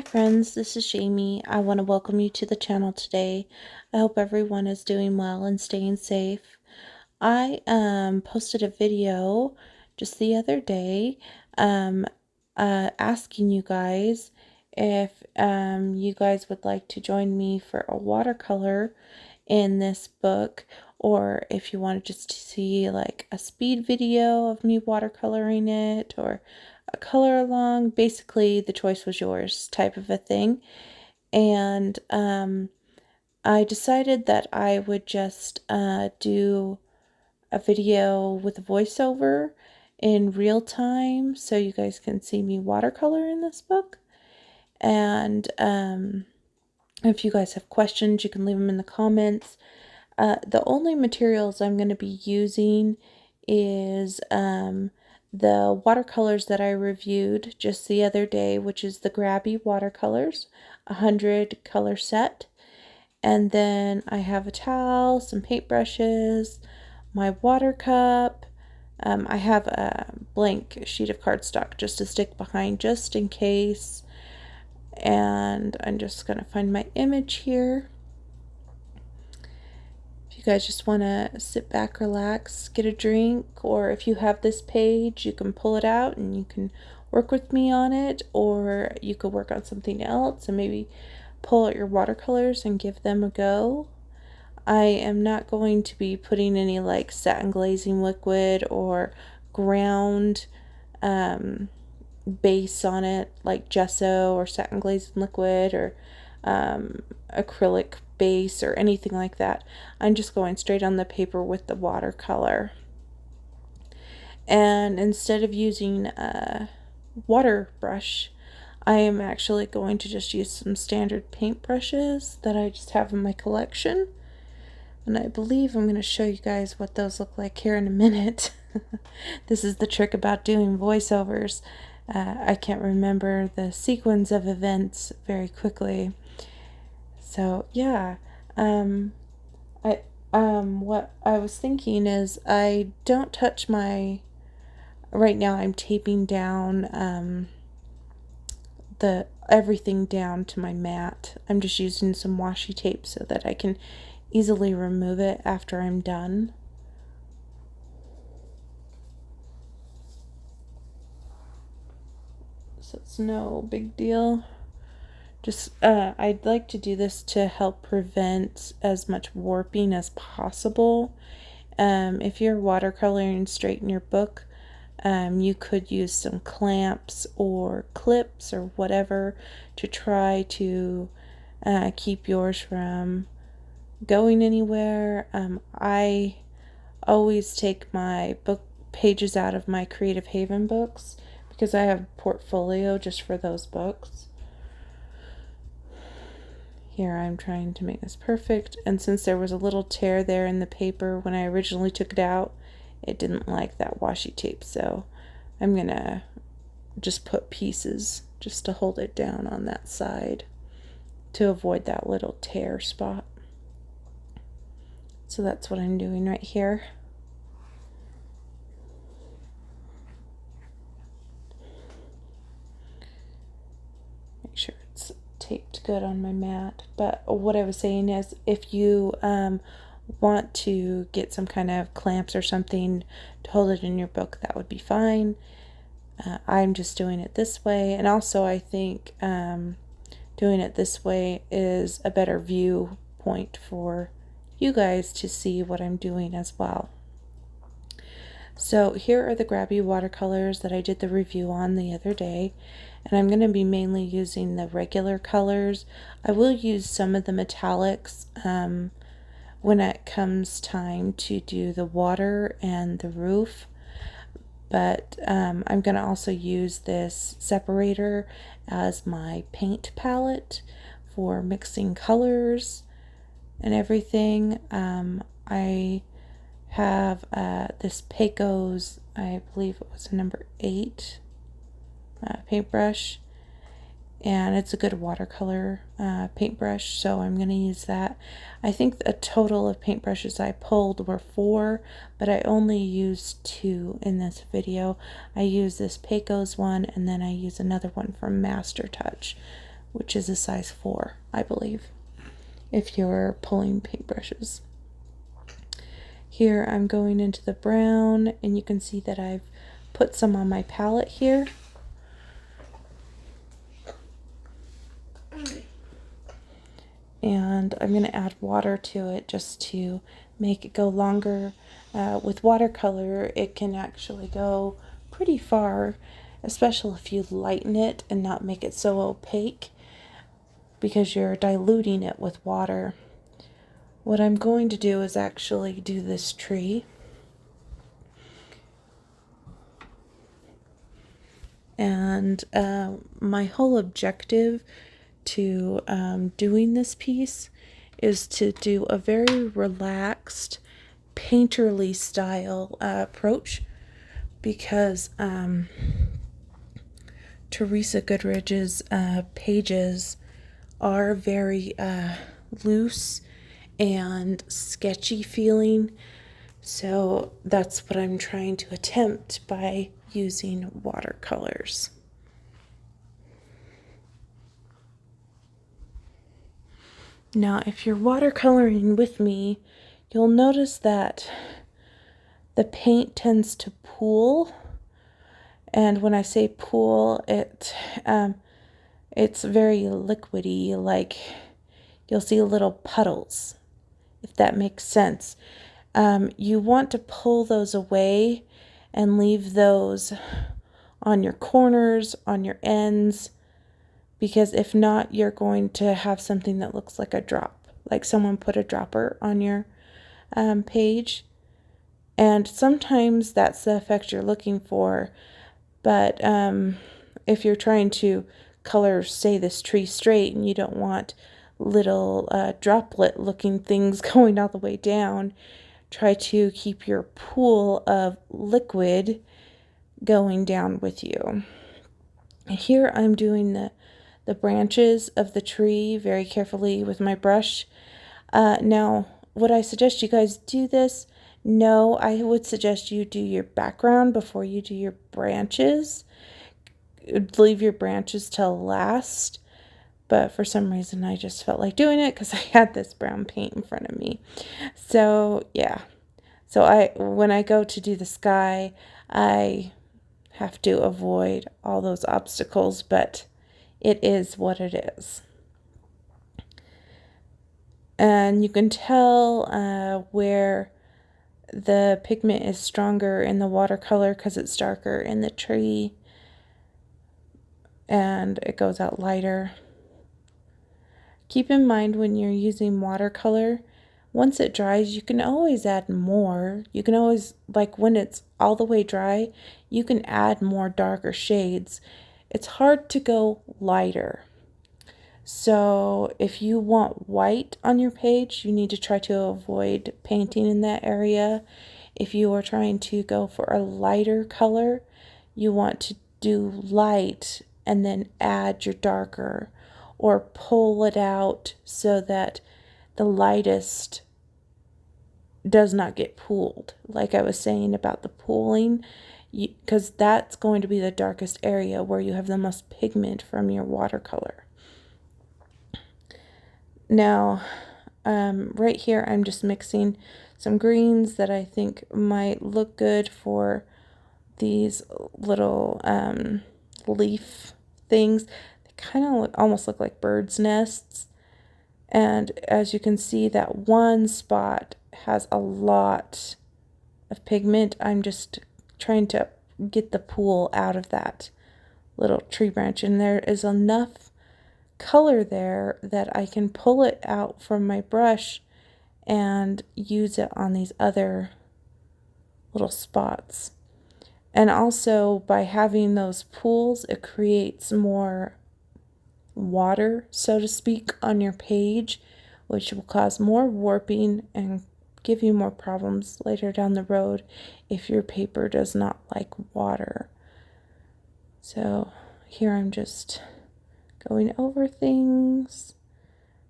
friends, this is Jamie. I want to welcome you to the channel today. I hope everyone is doing well and staying safe. I posted a video just the other day asking you guys if you guys would like to join me for a watercolor in this book, or if you wanted just to see like a speed video of me watercoloring it or a color along. Basically the choice was yours type of a thing. And I decided that I would just do a video with a voiceover in real time so you guys can see me watercolor in this book. And if you guys have questions, you can leave them in the comments. The only materials I'm going to be using is the watercolors that I reviewed just the other day, which is the Grabby watercolors, 100 color set. And then I have a towel, some paintbrushes, my water cup. I have a blank sheet of cardstock just to stick behind just in case. And I'm just going to find my image here. If you guys just want to sit back, relax, get a drink, or if you have this page, you can pull it out and you can work with me on it, or you could work on something else and maybe pull out your watercolors and give them a go. I am not going to be putting any like satin glazing liquid or ground base on it like gesso or satin glazing liquid or acrylic base or anything like that. I'm just going straight on the paper with the watercolor. And instead of using a water brush, I am actually going to just use some standard paint brushes that I just have in my collection. And I believe I'm going to show you guys what those look like here in a minute. This is the trick about doing voiceovers. I can't remember the sequence of events very quickly. So yeah, what I was thinking is I don't touch my, right now I'm taping down everything down to my mat. I'm just using some washi tape so that I can easily remove it after I'm done. So it's no big deal. Just I'd like to do this to help prevent as much warping as possible. If you're watercoloring straight in your book, you could use some clamps or clips or whatever to try to keep yours from going anywhere. I always take my book pages out of my Creative Haven books because I have a portfolio just for those books. Here I'm trying to make this perfect, and since there was a little tear there in the paper when I originally took it out, it didn't like that washi tape, so I'm gonna just put pieces just to hold it down on that side to avoid that little tear spot. So that's what I'm doing right here. Make sure it's taped good on my mat. But what I was saying is, if you want to get some kind of clamps or something to hold it in your book, that would be fine. I'm just doing it this way, and also I think doing it this way is a better viewpoint for you guys to see what I'm doing as well. So here are the Grabby watercolors that I did the review on the other day, and I'm going to be mainly using the regular colors. I will use some of the metallics when it comes time to do the water and the roof, but I'm going to also use this separator as my paint palette for mixing colors and everything. I have this Pecos, I believe it was a number 8 paintbrush, and it's a good watercolor paintbrush, so I'm going to use that. I think a total of paintbrushes I pulled were 4, but I only used 2 in this video. I use this Pecos one, and then I use another one from Master Touch, which is a size 4, I believe, if you're pulling paintbrushes. Here I'm going into the brown, and you can see that I've put some on my palette here. And I'm going to add water to it just to make it go longer. With watercolor, it can actually go pretty far, especially if you lighten it and not make it so opaque, because you're diluting it with water. What I'm going to do is actually do this tree. And my whole objective to doing this piece is to do a very relaxed, painterly style approach, because Teresa Goodridge's pages are very loose and sketchy feeling. So that's what I'm trying to attempt by using watercolors. Now, if you're watercoloring with me, you'll notice that the paint tends to pool. And when I say pool, it's very liquidy, like you'll see little puddles, if that makes sense. You want to pull those away and leave those on your corners, on your ends, because if not, you're going to have something that looks like a drop, like someone put a dropper on your page. And sometimes that's the effect you're looking for. But if you're trying to color, say, this tree straight, and you don't want little droplet looking things going all the way down, try to keep your pool of liquid going down with you. Here I'm doing the branches of the tree very carefully with my brush. Now, would I suggest you guys do this? No, I would suggest you do your background before you do your branches. Leave your branches till last. But for some reason, I just felt like doing it because I had this brown paint in front of me. So, yeah. So when I go to do the sky, I have to avoid all those obstacles, but it is what it is. And you can tell where the pigment is stronger in the watercolor because it's darker in the tree and it goes out lighter. Keep in mind when you're using watercolor, once it dries, you can always add more. You can always, like when it's all the way dry, you can add more darker shades. It's hard to go lighter. So if you want white on your page, you need to try to avoid painting in that area. If you are trying to go for a lighter color, you want to do light and then add your darker, or pull it out so that the lightest does not get pooled. Like I was saying about the pooling, because that's going to be the darkest area where you have the most pigment from your watercolor. Now, right here, I'm just mixing some greens that I think might look good for these little leaf things. They kind of almost look like birds' nests. And as you can see, that one spot has a lot of pigment. I'm just trying to get the pool out of that little tree branch. And there is enough color there that I can pull it out from my brush and use it on these other little spots. And also by having those pools, it creates more water, so to speak, on your page, which will cause more warping and give you more problems later down the road if your paper does not like water. So here I'm just going over things.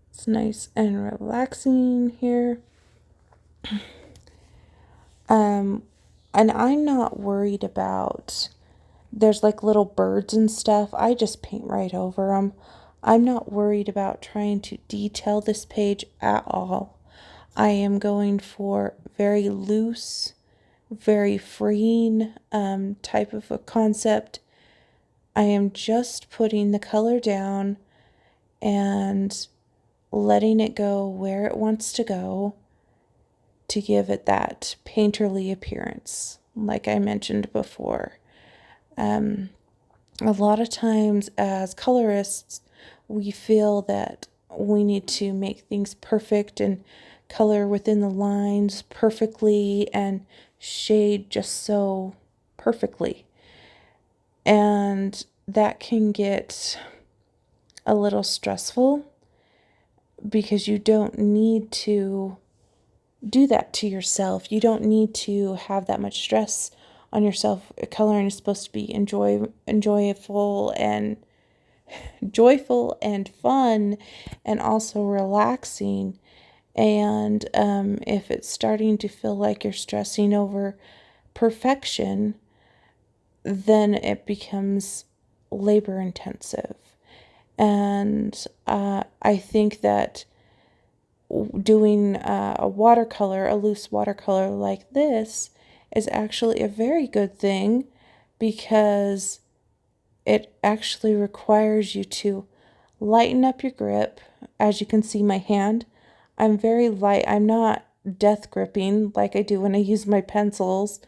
It's nice and relaxing here. And I'm not worried about, there's like little birds and stuff. I just paint right over them. I'm not worried about trying to detail this page at all. I am going for very loose, very freeing type of a concept. I am just putting the color down and letting it go where it wants to go to give it that painterly appearance, like I mentioned before. A lot of times as colorists, we feel that we need to make things perfect and color within the lines perfectly and shade just so perfectly. And that can get a little stressful because you don't need to do that to yourself. You don't need to have that much stress on yourself. Coloring is supposed to be enjoyable and joyful and fun and also relaxing. And if it's starting to feel like you're stressing over perfection, then it becomes labor intensive. And I think that doing a watercolor, a loose watercolor like this, is actually a very good thing because it actually requires you to lighten up your grip. As you can see, my hand, I'm very light. I'm not death gripping like I do when I use my pencils.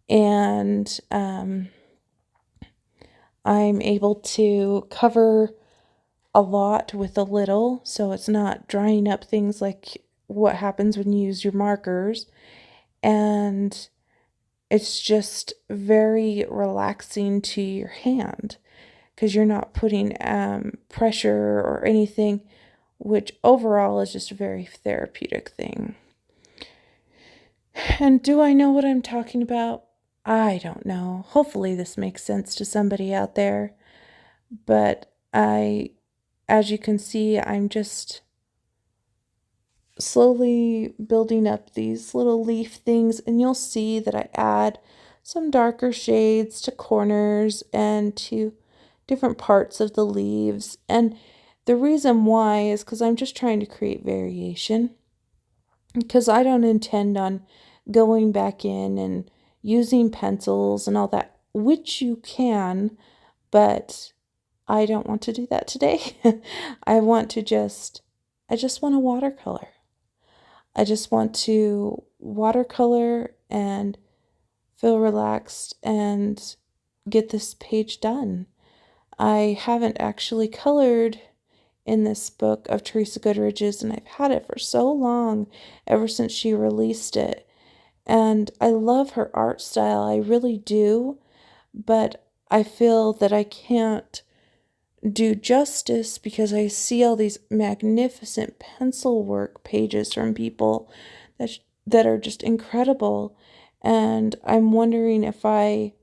And I'm able to cover a lot with a little, so it's not drying up things like what happens when you use your markers. And it's just very relaxing to your hand because you're not putting pressure or anything, which overall is just a very therapeutic thing. And do I know what I'm talking about? I don't know. Hopefully this makes sense to somebody out there. But as you can see, I'm just slowly building up these little leaf things, and you'll see that I add some darker shades to corners and to different parts of the leaves. And the reason why is because I'm just trying to create variation, because I don't intend on going back in and using pencils and all that, which you can, but I don't want to do that today. I just want to watercolor. I just want to watercolor and feel relaxed and get this page done. I haven't actually colored in this book of Teresa Goodridge's, and I've had it for so long, ever since she released it. And I love her art style, I really do, but I feel that I can't do justice because I see all these magnificent pencil work pages from people that are just incredible, and I'm wondering if I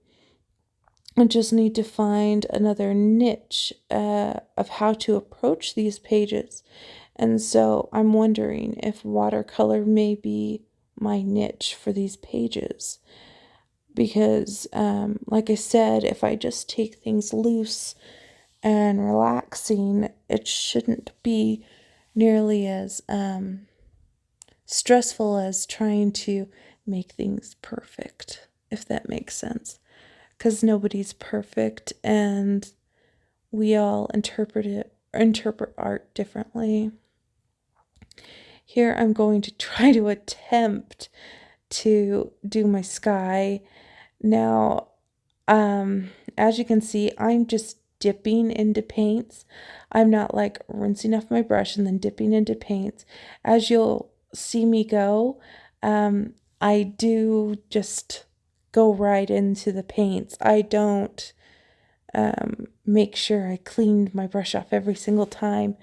just need to find another niche of how to approach these pages. And so I'm wondering if watercolor may be my niche for these pages, because like I said, if I just take things loose and relaxing, it shouldn't be nearly as stressful as trying to make things perfect, if that makes sense. Because nobody's perfect, and we all interpret art differently. Here I'm going to try to attempt to do my sky. Now, as you can see, I'm just dipping into paints. I'm not like rinsing off my brush and then dipping into paints. As you'll see me go, I do just go right into the paints. I don't make sure I cleaned my brush off every single time,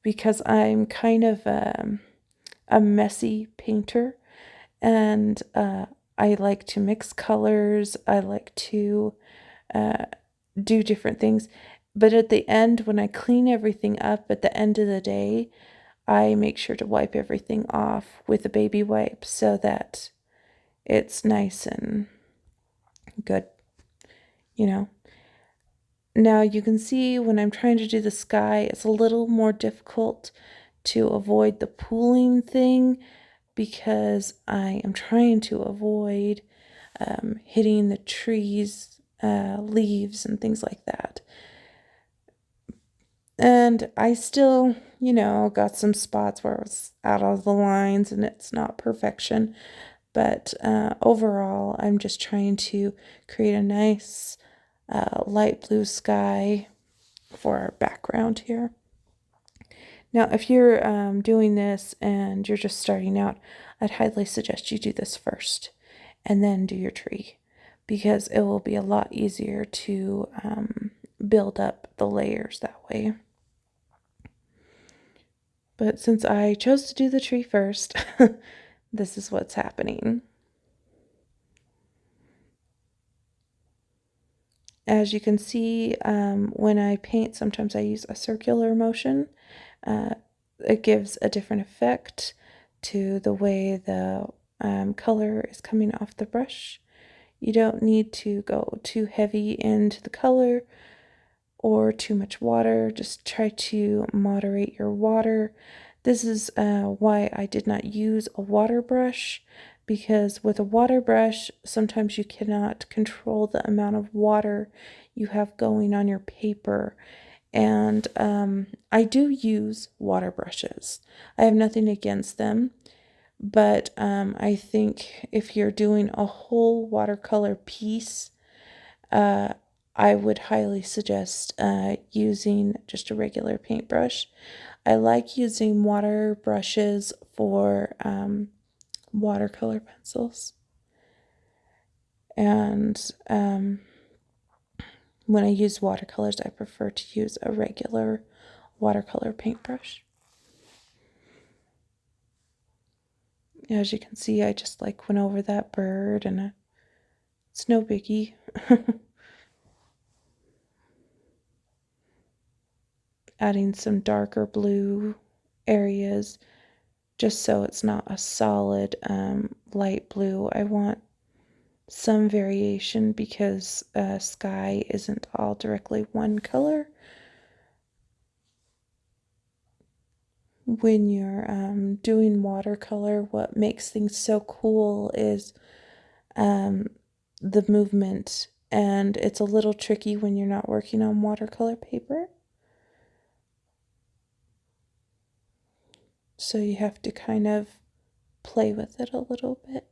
because I'm kind of a messy painter, and I like to mix colors. I like to do different things. But at the end, when I clean everything up at the end of the day, I make sure to wipe everything off with a baby wipe so that it's nice and good, you know. Now you can see when I'm trying to do the sky, it's a little more difficult to avoid the pooling thing because I am trying to avoid hitting the trees, leaves, and things like that. And I still, got some spots where I was out of the lines and it's not perfection. But overall, I'm just trying to create a nice light blue sky for our background here. Now, if you're doing this and you're just starting out, I'd highly suggest you do this first and then do your tree because it will be a lot easier to build up the layers that way. But since I chose to do the tree first, this is what's happening. As you can see, when I paint, sometimes I use a circular motion. It gives a different effect to the way the color is coming off the brush. You don't need to go too heavy into the color or too much water. Just try to moderate your water. This is why I did not use a water brush, because with a water brush, sometimes you cannot control the amount of water you have going on your paper. And I do use water brushes. I have nothing against them, but I think if you're doing a whole watercolor piece, I would highly suggest using just a regular paintbrush. I like using water brushes for watercolor pencils. And when I use watercolors, I prefer to use a regular watercolor paintbrush. As you can see, I just went over that bird, and it's no biggie. Adding some darker blue areas just so it's not a solid light blue. I want some variation because sky isn't all directly one color. When you're doing watercolor, what makes things so cool is the movement, and it's a little tricky when you're not working on watercolor paper. So you have to kind of play with it a little bit.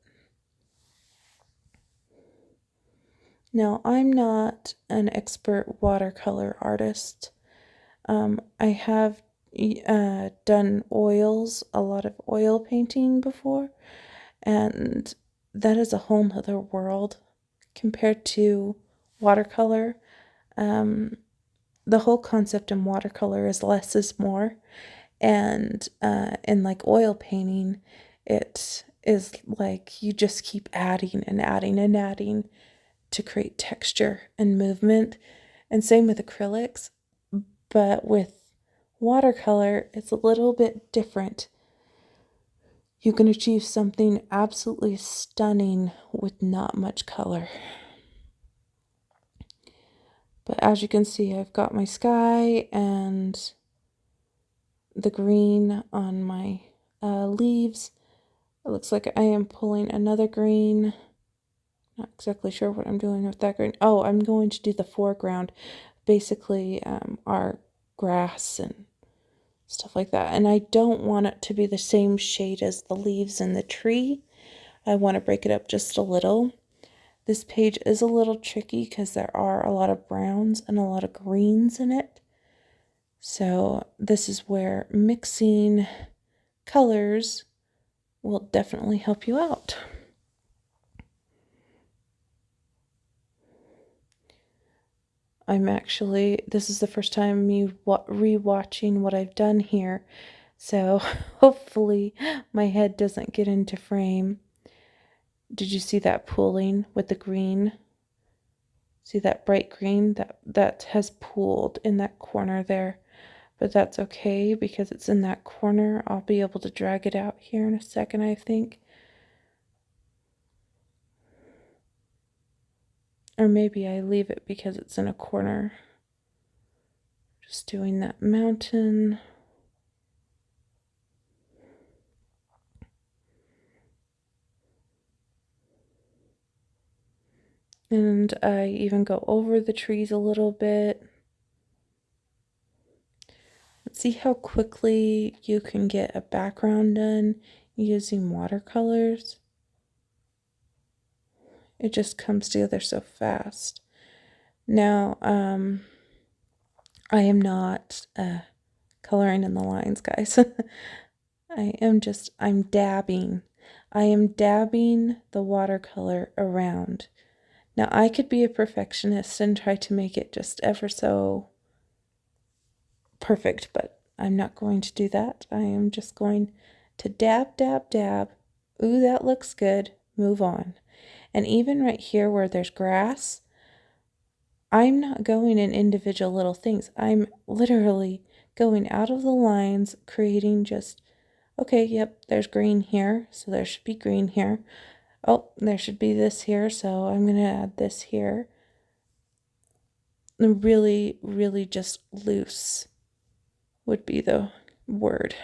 Now, I'm not an expert watercolor artist. I have done oils, a lot of oil painting before, and that is a whole other world compared to watercolor. The whole concept in watercolor is less is more, and in oil painting, it is you just keep adding and adding and adding to create texture and movement, and same with acrylics. But with watercolor, it's a little bit different. You can achieve something absolutely stunning with not much color. But as you can see, I've got my sky and the green on my leaves. It looks like I am pulling another green. Not exactly sure what I'm doing with that green. Oh, I'm going to do the foreground. Basically, our grass and stuff like that. And I don't want it to be the same shade as the leaves in the tree. I want to break it up just a little. This page is a little tricky because there are a lot of browns and a lot of greens in it. So this is where mixing colors will definitely help you out. This is the first time me rewatching what I've done here, so hopefully my head doesn't get into frame. Did you see that pooling with the green? See that bright green? That has pooled in that corner there, but that's okay because it's in that corner. I'll be able to drag it out here in a second, I think. Or maybe I leave it because it's in a corner. Just doing that mountain. And I even go over the trees a little bit. See how quickly you can get a background done using watercolors? It just comes together so fast. Now, I am not coloring in the lines, guys. I'm dabbing. I am dabbing the watercolor around. Now, I could be a perfectionist and try to make it just ever so perfect, but I'm not going to do that. I am just going to dab, dab, dab. Ooh, that looks good. Move on. And even right here where there's grass, I'm not going in individual little things. I'm literally going out of the lines, creating just, okay, yep, there's green here, so there should be green here. Oh, there should be this here, so I'm going to add this here. Really, really just loose would be the word.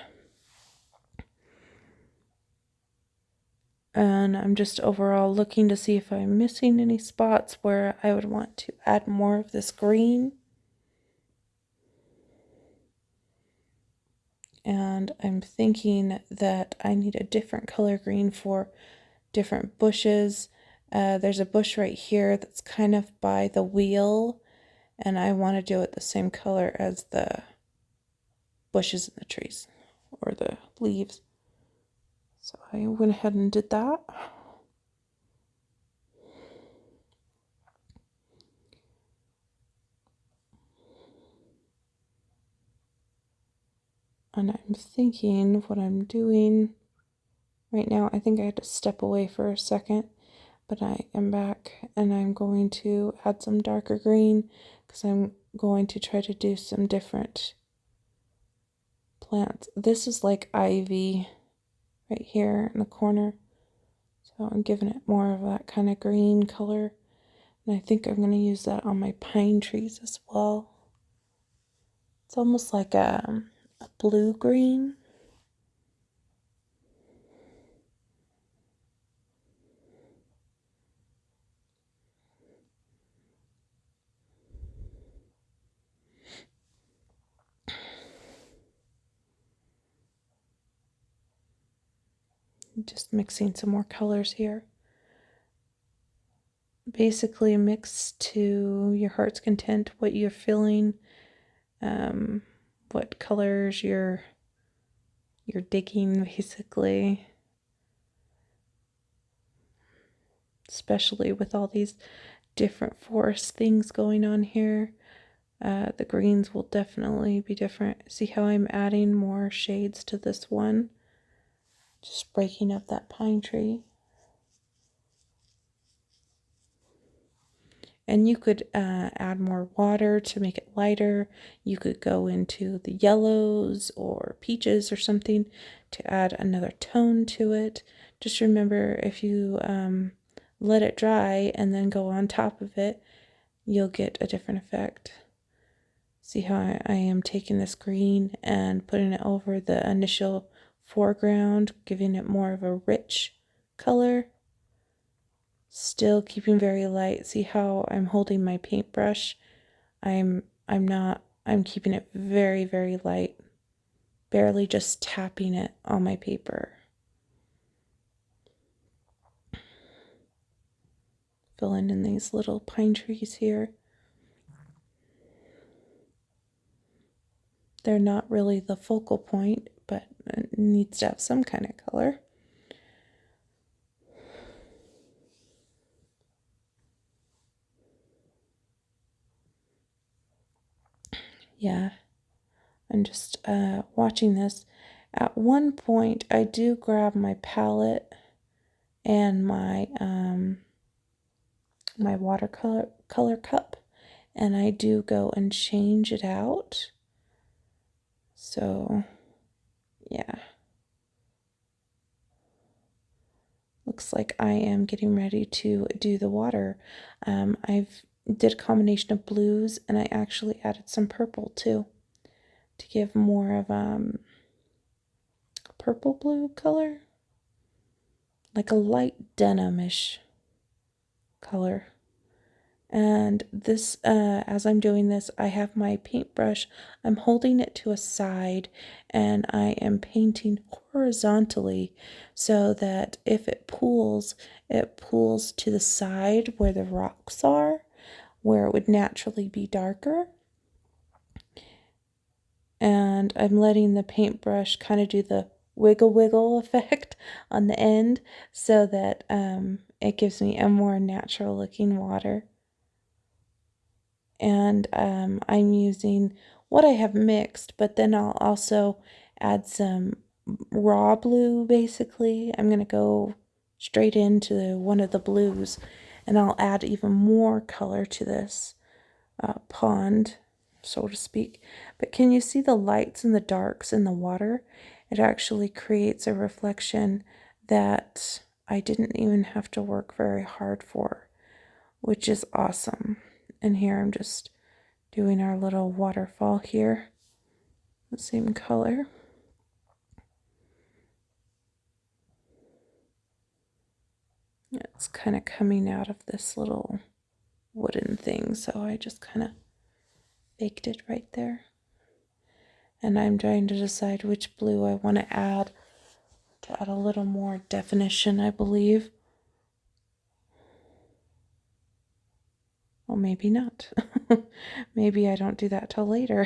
And I'm just overall looking to see if I'm missing any spots where I would want to add more of this green. And I'm thinking that I need a different color green for different bushes. There's a bush right here that's kind of by the wheel, and I want to do it the same color as the bushes in the trees or the leaves. So I went ahead and did that. And I'm thinking what I'm doing right now. I think I had to step away for a second, but I am back, and I'm going to add some darker green because I'm going to try to do some different plants. This is like ivy right here in the corner, so I'm giving it more of that kind of green color, and I think I'm going to use that on my pine trees as well. It's almost like a blue green. Just mixing some more colors here. Basically mix to your heart's content what you're feeling, what colors you're digging, basically. Especially with all these different forest things going on here. The greens will definitely be different. See how I'm adding more shades to this one? Just breaking up that pine tree. And you could add more water to make it lighter. You could go into the yellows or peaches or something to add another tone to it. Just remember, if you let it dry and then go on top of it, you'll get a different effect. See how I am taking this green and putting it over the initial foreground, giving it more of a rich color. Still keeping very light. See how I'm holding my paintbrush? I'm keeping it very, very light. Barely just tapping it on my paper. Filling in these little pine trees here. They're not really the focal point, but it needs to have some kind of color. Yeah, I'm just watching this. At one point, I do grab my palette and my my watercolor cup, and I do go and change it out. So, yeah. Looks like I am getting ready to do the water. I've did a combination of blues, and I actually added some purple too. to give more of purple blue color, like a light denim-ish color. And this, as I'm doing this, I have my paintbrush, I'm holding it to a side, and I am painting horizontally so that if it pools to the side where the rocks are, where it would naturally be darker. And I'm letting the paintbrush kind of do the wiggle wiggle effect on the end so that it gives me a more natural looking water. And I'm using what I have mixed, but then I'll also add some raw blue. Basically, I'm going to go straight into one of the blues, and I'll add even more color to this pond, so to speak. But can you see the lights and the darks in the water? It actually creates a reflection that I didn't even have to work very hard for, which is awesome. And here I'm just doing our little waterfall here, the same color. It's kind of coming out of this little wooden thing, so I just kind of baked it right there. And I'm trying to decide which blue I want to add a little more definition, I believe. Well, maybe not. Maybe I don't do that till later.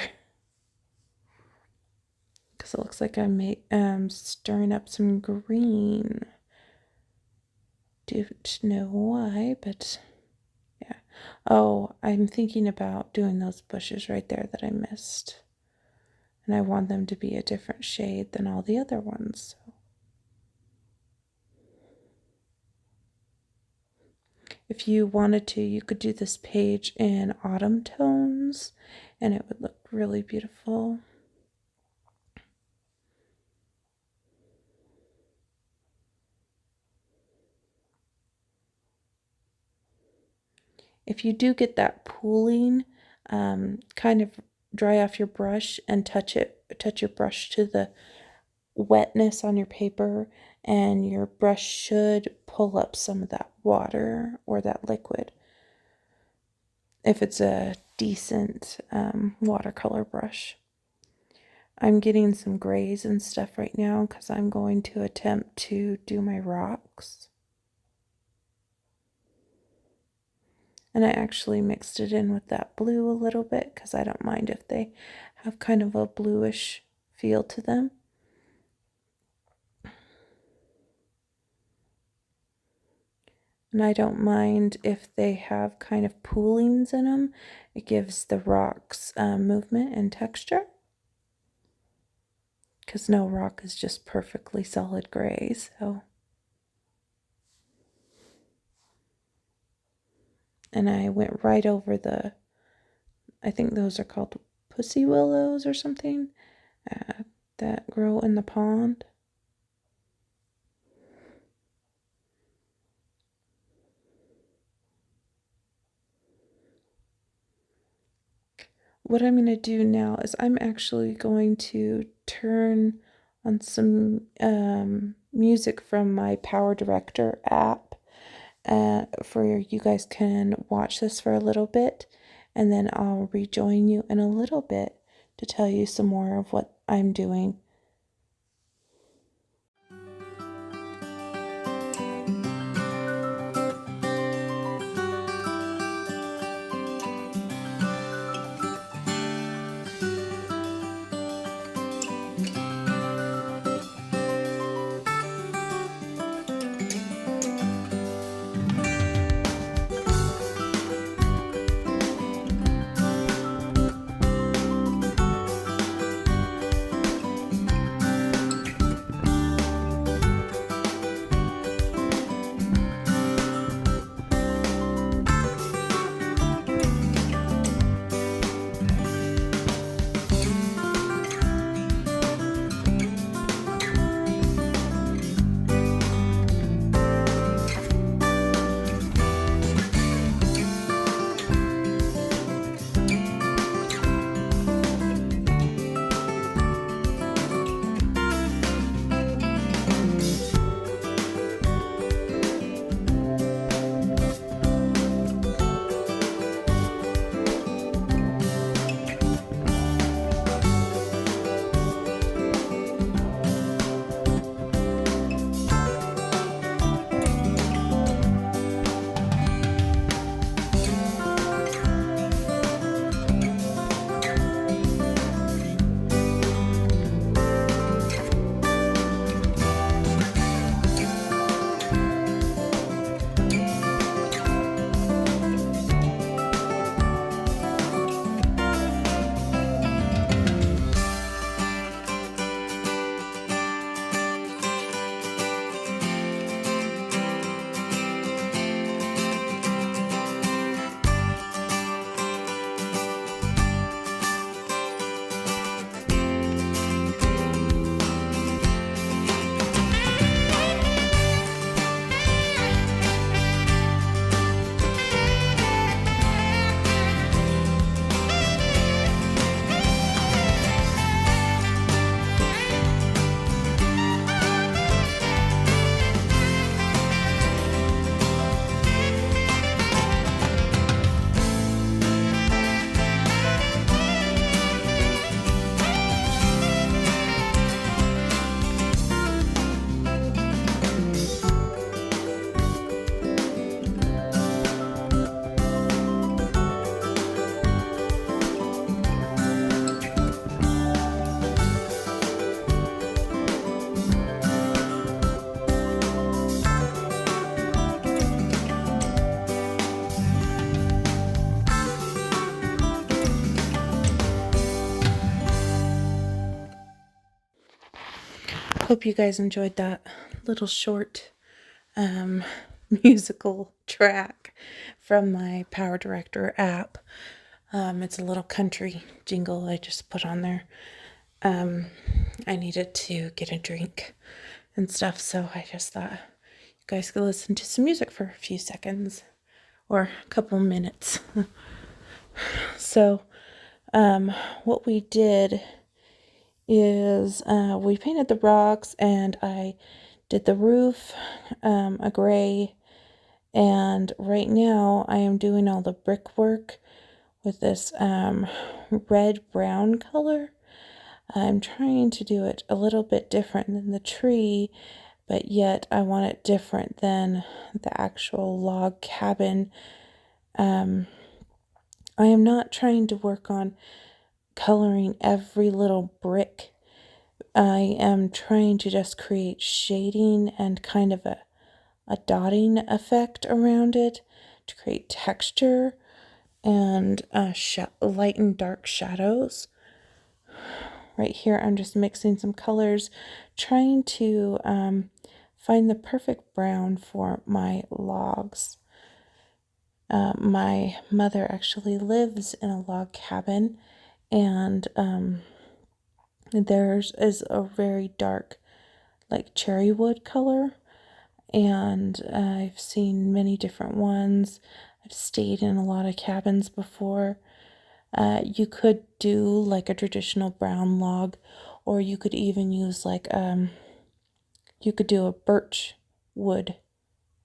Because it looks like I'm stirring up some green. Don't know why, but yeah. Oh, I'm thinking about doing those bushes right there that I missed. And I want them to be a different shade than all the other ones. So. If you wanted to, you could do this page in autumn tones, and it would look really beautiful. If you do get that pooling, kind of dry off your brush and touch your brush to the wetness on your paper, and your brush should pull up some of that water or that liquid if it's a decent watercolor brush. I'm getting some grays and stuff right now because I'm going to attempt to do my rocks. And I actually mixed it in with that blue a little bit because I don't mind if they have kind of a bluish feel to them. And I don't mind if they have kind of poolings in them. It gives the rocks movement and texture. Because no rock is just perfectly solid gray, so. And I went right over I think those are called pussy willows or something, that grow in the pond. What I'm going to do now is I'm actually going to turn on some music from my PowerDirector app, for you guys can watch this for a little bit, and then I'll rejoin you in a little bit to tell you some more of what I'm doing. hope you guys enjoyed that little short musical track from my PowerDirector app. It's a little country jingle I just put on there. I needed to get a drink and stuff, so I just thought you guys could listen to some music for a few seconds or a couple minutes. So what we did is we painted the rocks, and I did the roof a gray, and right now I am doing all the brickwork with this red-brown color. I'm trying to do it a little bit different than the tree, but yet I want it different than the actual log cabin. I am not trying to work on coloring every little brick. I am trying to just create shading and kind of a dotting effect around it to create texture and light and dark shadows. Right here I'm just mixing some colors, trying to find the perfect brown for my logs. My mother actually lives in a log cabin, and theirs is a very dark, like cherry wood color, and I've seen many different ones. I've stayed in a lot of cabins before. You could do like a traditional brown log, or you could even use like you could do a birch wood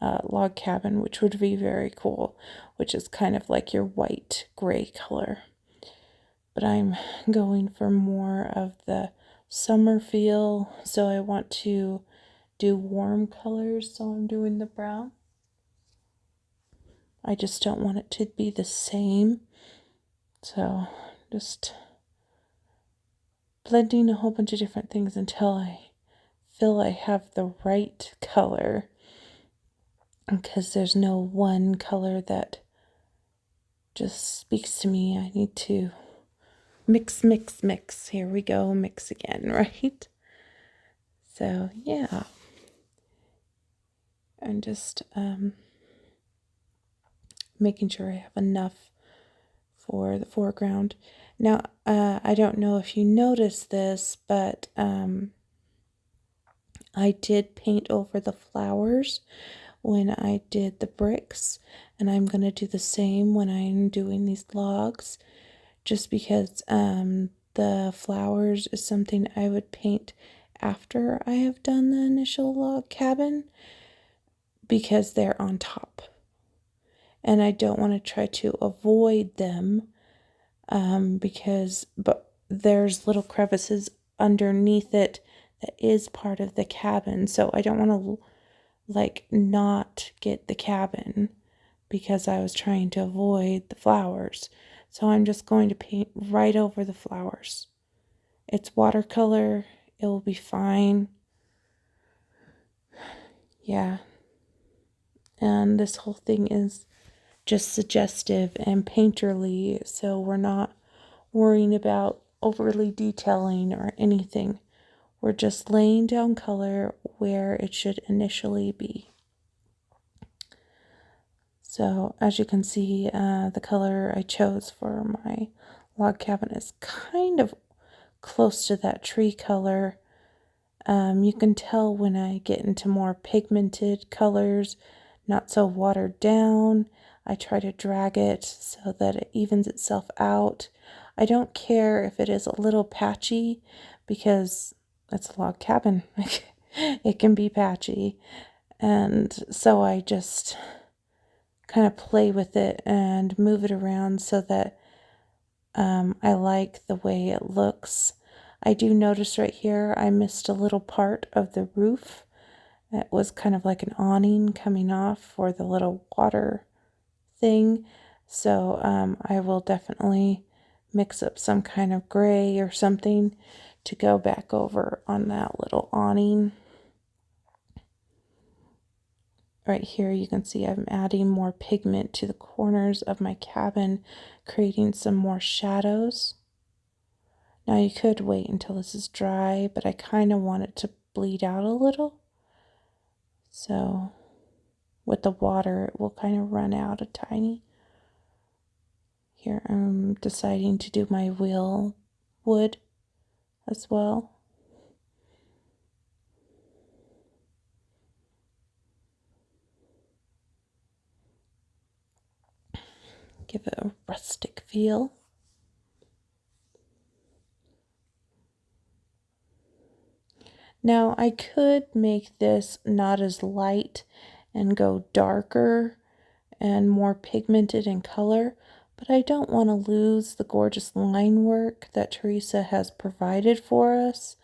log cabin, which would be very cool, which is kind of like your white gray color. But I'm going for more of the summer feel, so I want to do warm colors, so I'm doing the brown. I just don't want it to be the same, so just blending a whole bunch of different things until I feel I have the right color, because there's no one color that just speaks to me. I need to mix, mix, mix. Here we go, mix again, right? So yeah, I'm just making sure I have enough for the foreground. Now, I don't know if you noticed this, but I did paint over the flowers when I did the bricks, and I'm going to do the same when I'm doing these logs, just because the flowers is something I would paint after I have done the initial log cabin, because they're on top, and I don't want to try to avoid them, but there's little crevices underneath it that is part of the cabin, so I don't want to like not get the cabin because I was trying to avoid the flowers. So I'm just going to paint right over the flowers. It's watercolor, it will be fine. Yeah, and this whole thing is just suggestive and painterly, so we're not worrying about overly detailing or anything. We're just laying down color where it should initially be. So as you can see, the color I chose for my log cabin is kind of close to that tree color. You can tell when I get into more pigmented colors, not so watered down. I try to drag it so that it evens itself out. I don't care if it is a little patchy, because it's a log cabin. It can be patchy. And so I just kind of play with it and move it around so that I like the way it looks. I do notice right here I missed a little part of the roof. It was kind of like an awning coming off for the little water thing. So I will definitely mix up some kind of gray or something to go back over on that little awning. Right here you can see I'm adding more pigment to the corners of my cabin, creating some more shadows. Now you could wait until this is dry, but I kind of want it to bleed out a little. So with the water, it will kind of run out a tiny. Here I'm deciding to do my wheel wood as well. Give it a rustic feel. Now I could make this not as light and go darker and more pigmented in color, but I don't want to lose the gorgeous line work that Teresa has provided for us.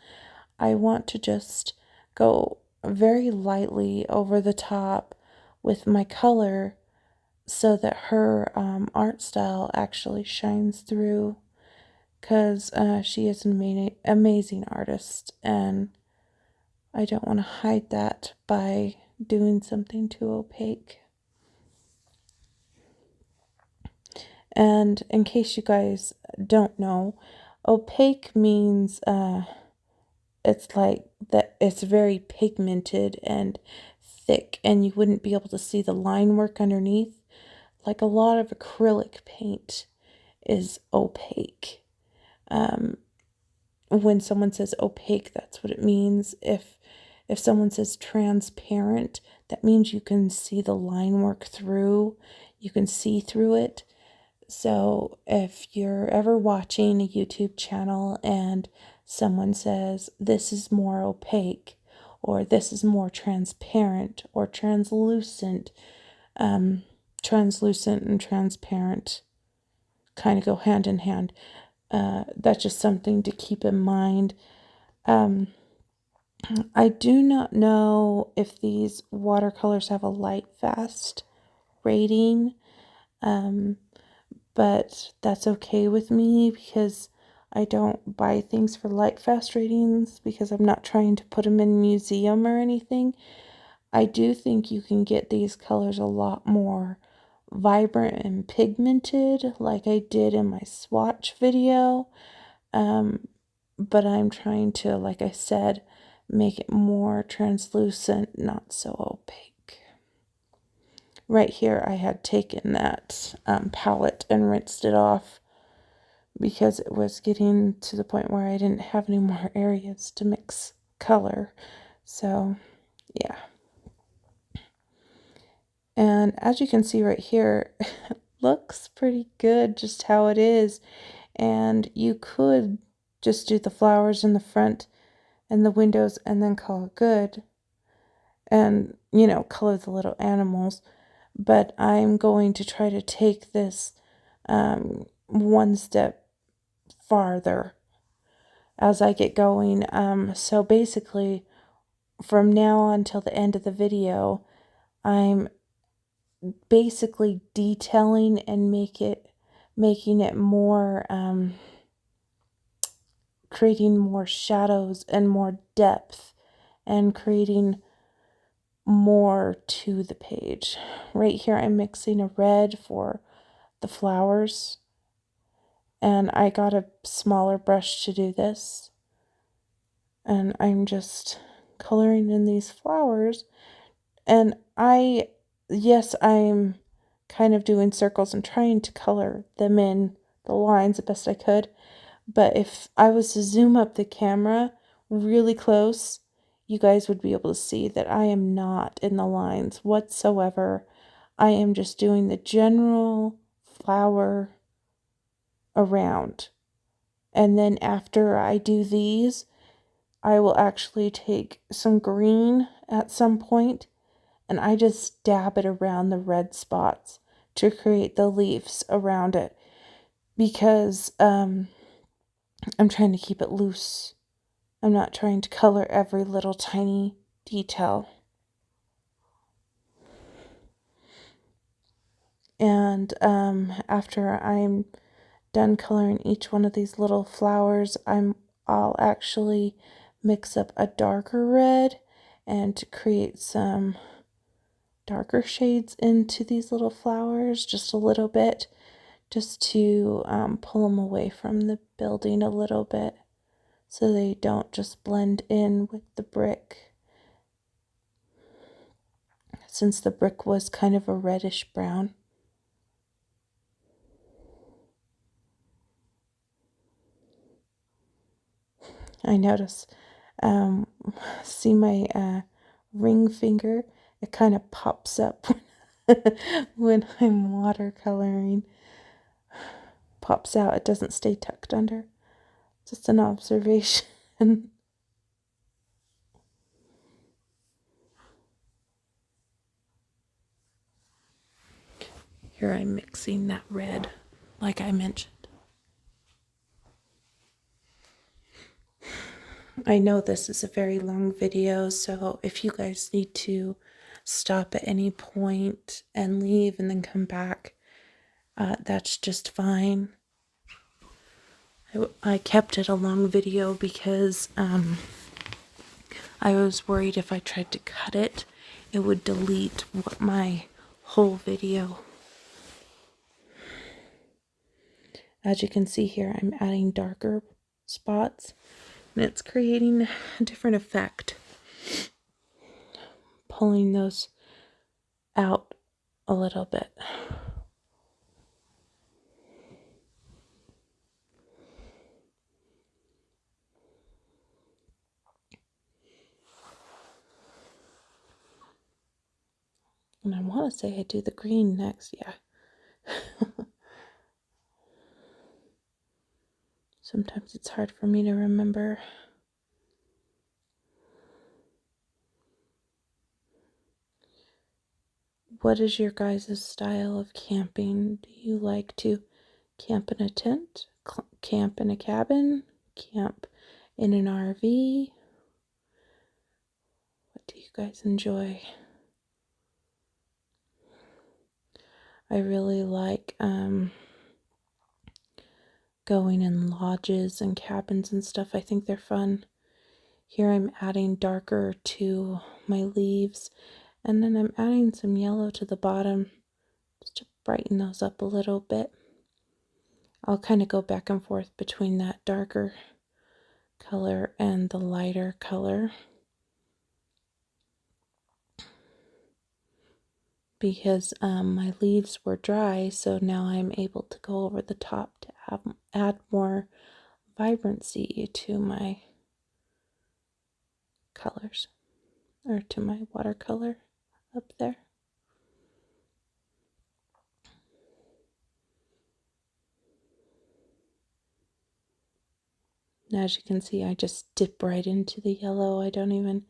I want to just go very lightly over the top with my color so that her art style actually shines through, because she is an amazing artist, and I don't want to hide that by doing something too opaque. And in case you guys don't know, opaque means it's like that it's very pigmented and thick, and you wouldn't be able to see the line work underneath. Like a lot of acrylic paint is opaque. When someone says opaque, that's what it means. If someone says transparent, that means you can see the line work through. You can see through it. So if you're ever watching a YouTube channel and someone says this is more opaque, or this is more transparent or translucent, translucent and transparent kind of go hand in hand. That's just something to keep in mind. I do not know if these watercolors have a light fast rating, but that's okay with me because I don't buy things for light fast ratings because I'm not trying to put them in a museum or anything. I do think you can get these colors a lot more vibrant and pigmented like I did in my swatch video, but I'm trying to, like I said, make it more translucent, not so opaque. Right here I had taken that palette and rinsed it off because it was getting to the point where I didn't have any more areas to mix color. So yeah. And as you can see right here, it looks pretty good just how it is. And you could just do the flowers in the front and the windows and then call it good. And, you know, color the little animals. But I'm going to try to take this one step farther as I get going. So basically, from now on till the end of the video, I'm basically detailing and making it more, creating more shadows and more depth and creating more to the page. Right here I'm mixing a red for the flowers, and I got a smaller brush to do this, and I'm just coloring in these flowers. And yes, I'm kind of doing circles and trying to color them in the lines the best I could. But if I was to zoom up the camera really close, you guys would be able to see that I am not in the lines whatsoever. I am just doing the general flower around. And then after I do these, I will actually take some green at some point and I just dab it around the red spots to create the leaves around it, because I'm trying to keep it loose. I'm not trying to color every little tiny detail. And after I'm done coloring each one of these little flowers, I'll actually mix up a darker red and to create some darker shades into these little flowers, just a little bit, just to pull them away from the building a little bit. so they don't just blend in with the brick. Since the brick was kind of a reddish brown. I notice, see my ring finger, it kind of pops up when I'm watercoloring. Pops out, it doesn't stay tucked under. Just an observation. Here I'm mixing that red, like I mentioned. I know this is a very long video, so if you guys need to stop at any point and leave and then come back, that's just fine. I kept it a long video because I was worried if I tried to cut it, it would delete my whole video. As you can see here, I'm adding darker spots, and it's creating a different effect. Pulling those out a little bit. And I want to say I do the green next, yeah. Sometimes it's hard for me to remember. What is your guys' style of camping? Do you like to camp in a tent, camp in a cabin, camp in an RV? What do you guys enjoy? I really like going in lodges and cabins and stuff. I think they're fun. Here I'm adding darker to my leaves, and then I'm adding some yellow to the bottom just to brighten those up a little bit. I'll kind of go back and forth between that darker color and the lighter color, because my leaves were dry, so now I'm able to go over the top to add more vibrancy to my colors, or to my watercolor up there. And as you can see, I just dip right into the yellow. I don't even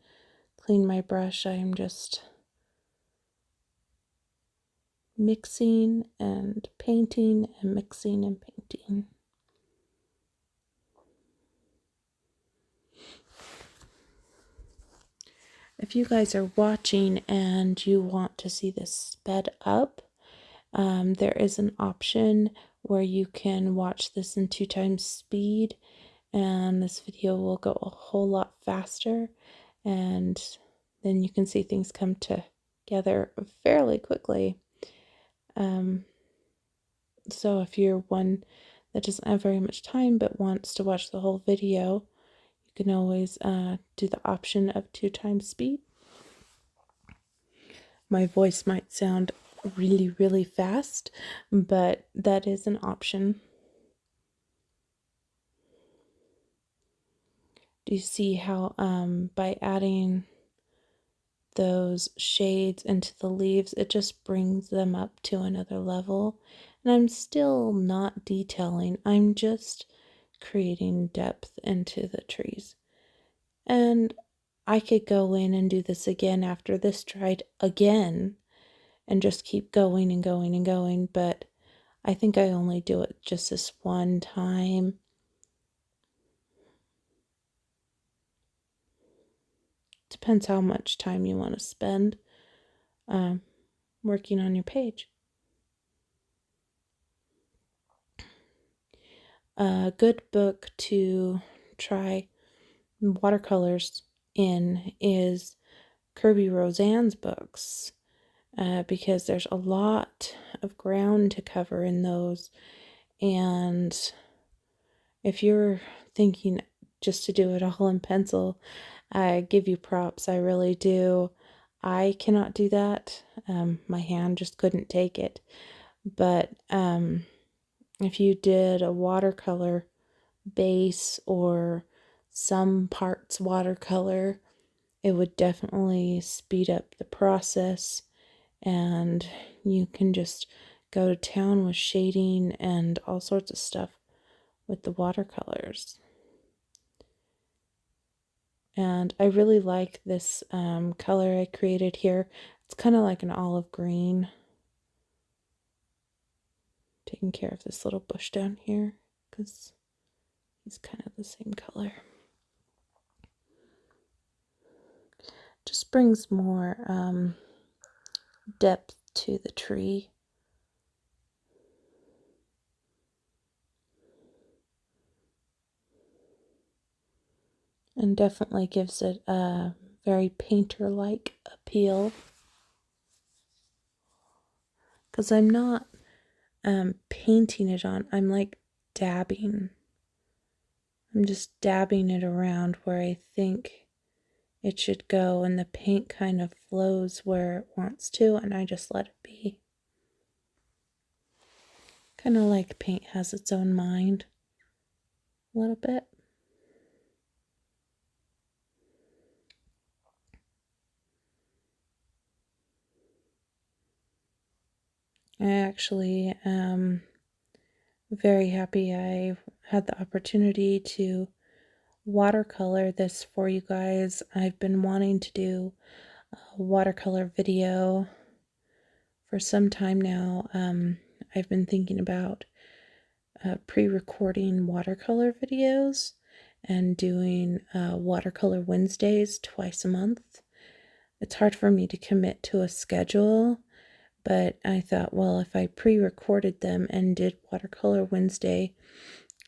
clean my brush. I'm just mixing and painting and mixing and painting. If you guys are watching and you want to see this sped up, there is an option where you can watch this in 2 times speed, and this video will go a whole lot faster, and then you can see things come together fairly quickly. So if you're one that doesn't have very much time but wants to watch the whole video, you can always do the option of 2 times speed. My voice might sound really, really fast, but that is an option. Do you see how by adding those shades into the leaves, it just brings them up to another level? And I'm still not detailing, I'm just creating depth into the trees. And I could go in and do this again after this dried again and just keep going and going and going, but I think I only do it just this one time. Depends how much time you want to spend working on your page. A good book to try watercolors in is Kirby Roseanne's books, because there's a lot of ground to cover in those. And if you're thinking just to do it all in pencil. I give you props, I really do. I cannot do that. My hand just couldn't take it. But if you did a watercolor base or some parts watercolor, it would definitely speed up the process, and you can just go to town with shading and all sorts of stuff with the watercolors. And I really like this color I created here. It's kind of like an olive green. Taking care of this little bush down here because he's kind of the same color. Just brings more depth to the tree. And definitely gives it a very painter-like appeal. Because I'm not painting it on, I'm like dabbing. I'm just dabbing it around where I think it should go, and the paint kind of flows where it wants to, and I just let it be. Kind of like paint has its own mind a little bit. I actually am very happy I had the opportunity to watercolor this for you guys. I've been wanting to do a watercolor video for some time now. I've been thinking about pre-recording watercolor videos and doing watercolor Wednesdays twice a month. It's hard for me to commit to a schedule, but I thought, well, if I pre-recorded them and did watercolor Wednesday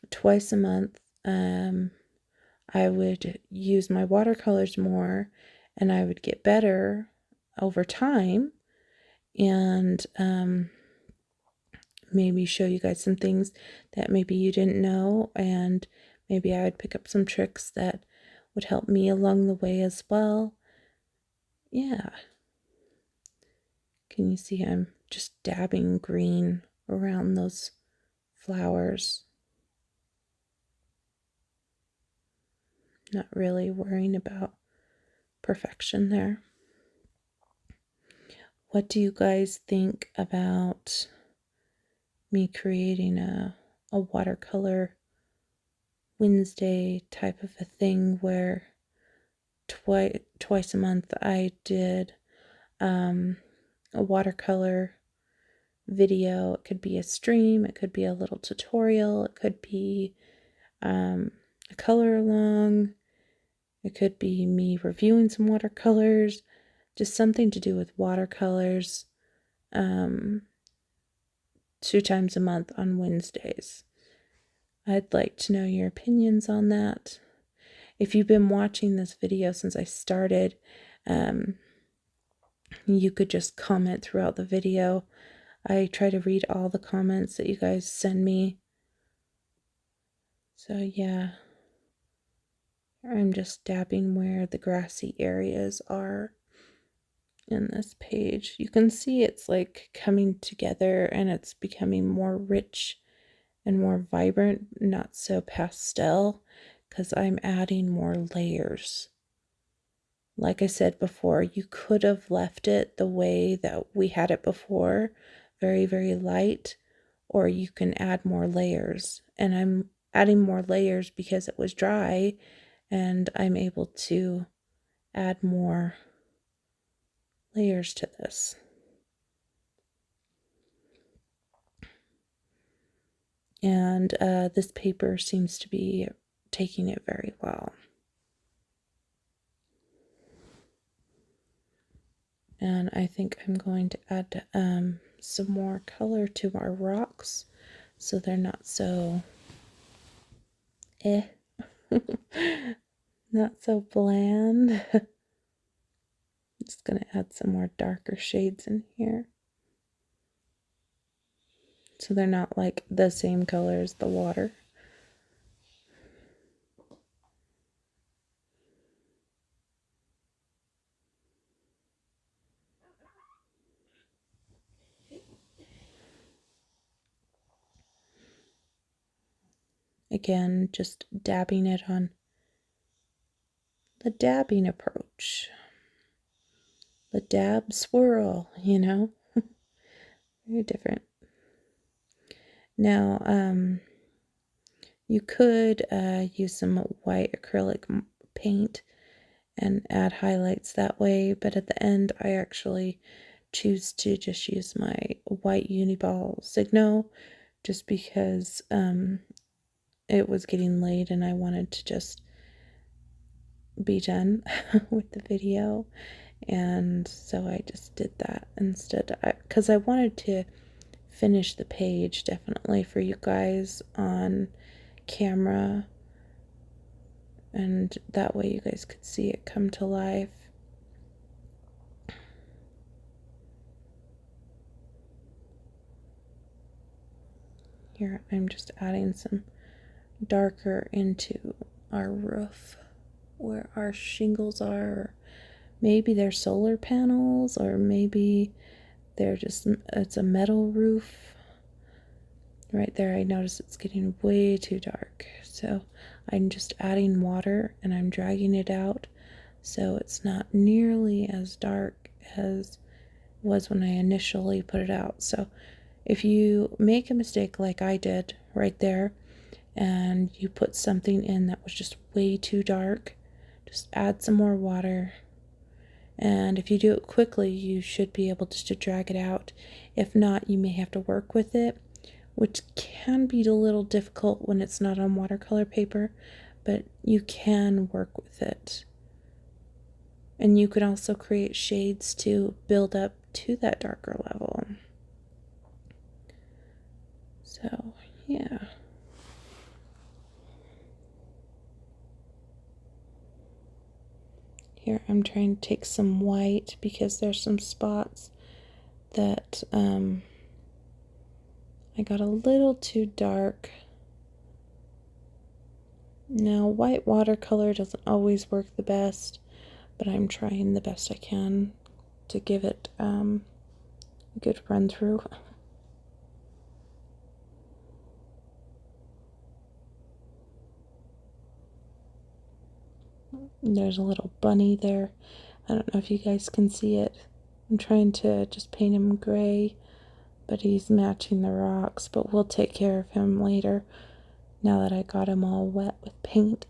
twice a month, I would use my watercolors more and I would get better over time, and maybe show you guys some things that maybe you didn't know, and maybe I would pick up some tricks that would help me along the way as well. Yeah. Can you see I'm just dabbing green around those flowers? Not really worrying about perfection there. What do you guys think about me creating a watercolor Wednesday type of a thing where twice a month I did a watercolor video? It could be a stream, it could be a little tutorial, it could be a color along, it could be me reviewing some watercolors, just something to do with watercolors, 2 times a month on Wednesdays. I'd like to know your opinions on that. If you've been watching this video since I started, you could just comment throughout the video. I try to read all the comments that you guys send me. So yeah, I'm just dabbing where the grassy areas are in this page. You can see it's like coming together and it's becoming more rich and more vibrant, not so pastel, because I'm adding more layers. Like I said before, you could have left it the way that we had it before, very, very light, or you can add more layers. And I'm adding more layers because it was dry, and I'm able to add more layers to this. And this paper seems to be taking it very well. And I think I'm going to add some more color to our rocks so they're not so not so bland. I'm just going to add some more darker shades in here, so they're not like the same color as the water. again, just dabbing it on the dabbing approach. The dab swirl, you know? Very different. Now, you could use some white acrylic paint and add highlights that way, but at the end I actually choose to just use my white Uniball Signo just because it was getting late and I wanted to just be done with the video, and so I just did that instead, because I wanted to finish the page definitely for you guys on camera, and that way you guys could see it come to life. Here I'm just adding some darker into our roof where our shingles are, or maybe they're solar panels, or maybe they're just, it's a metal roof. Right there I notice it's getting way too dark, so I'm just adding water and I'm dragging it out so it's not nearly as dark as it was when I initially put it out. So if you make a mistake like I did right there and you put something in that was just way too dark, just add some more water, and if you do it quickly you should be able just to drag it out. If not, you may have to work with it, which can be a little difficult when it's not on watercolor paper, but you can work with it. And you can also create shades to build up to that darker level. So, yeah. Here I'm trying to take some white because there's some spots that I got a little too dark. Now, white watercolor doesn't always work the best, but I'm trying the best I can to give it a good run through. There's a little bunny there. I don't know if you guys can see it. I'm trying to just paint him gray, but he's matching the rocks, but we'll take care of him later now that I got him all wet with paint.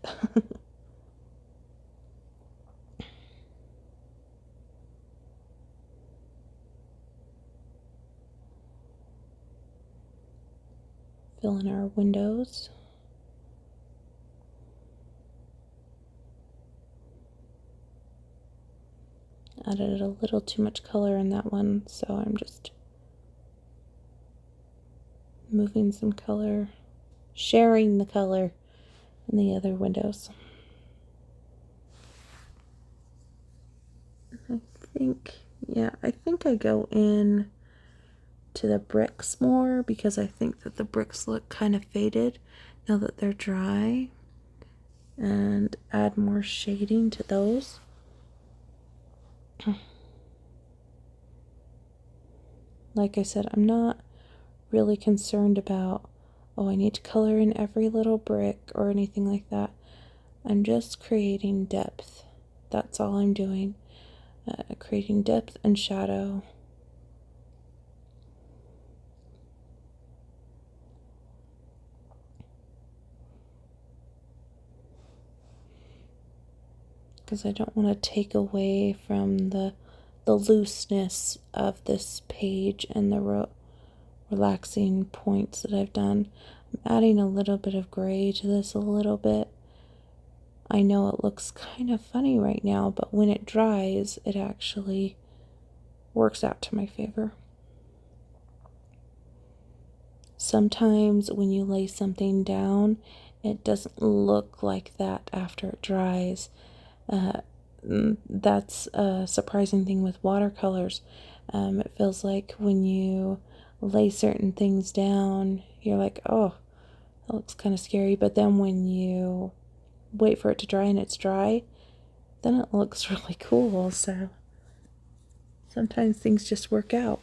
Fill in our windows. Added a little too much color in that one, so I'm just moving some color, sharing the color in the other windows. I think I go in to the bricks more because I think that the bricks look kind of faded now that they're dry, and add more shading to those. Like I said, I'm not really concerned about, oh, I need to color in every little brick or anything like that. I'm just creating depth. That's all I'm doing. Creating depth and shadow. Because I don't want to take away from the looseness of this page and the relaxing points that I've done. I'm adding a little bit of gray to this a little bit. I know it looks kind of funny right now, but when it dries, it actually works out to my favor. Sometimes when you lay something down, it doesn't look like that after it dries. That's a surprising thing with watercolors. It feels like when you lay certain things down, you're like, oh, that looks kind of scary. But then when you wait for it to dry and it's dry, then it looks really cool. So sometimes things just work out.